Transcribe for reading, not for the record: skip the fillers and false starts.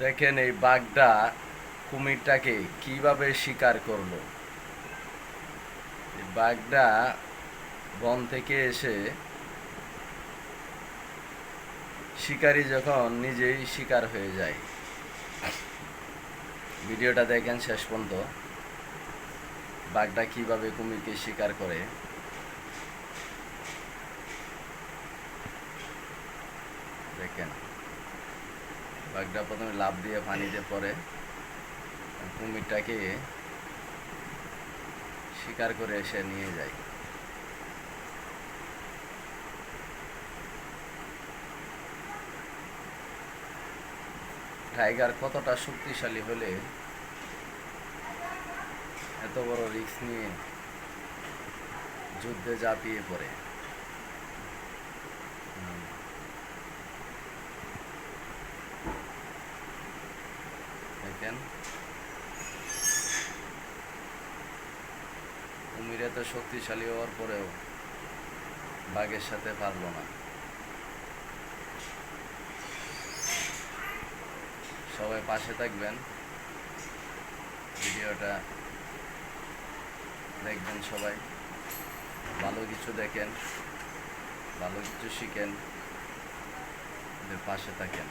দেখেন এই বাঘটা কুমিরটাকে কিভাবে শিকার করলো। এই বাঘটা বন থেকে এসে শিকারী যখন নিজেই শিকার হয়ে যায়। ভিডিওটা দেখেন শেষ পর্যন্ত, বাঘটা কিভাবে কুমিরকে শিকার করে। দেখেন বাঘটা প্রথমে লাফ দিয়ে পানিতে পড়ে, কুমিরটাকে শিকার করে এসে নিয়ে যায়। টাইগার কতটা শক্তিশালী হলে এত বড় রিস্ক নিয়ে যুদ্ধে ঝাঁপিয়ে পড়ে। দেখেন কুমির এত শক্তিশালী হওয়ার পরেও বাঘের সাথে পারলো না। সবাই পাশে থাকবেন, ভিডিওটা দেখবেন, সবাই ভালো কিছু দেখেন, ভালো কিছু শিখেন, পাশে থাকেন।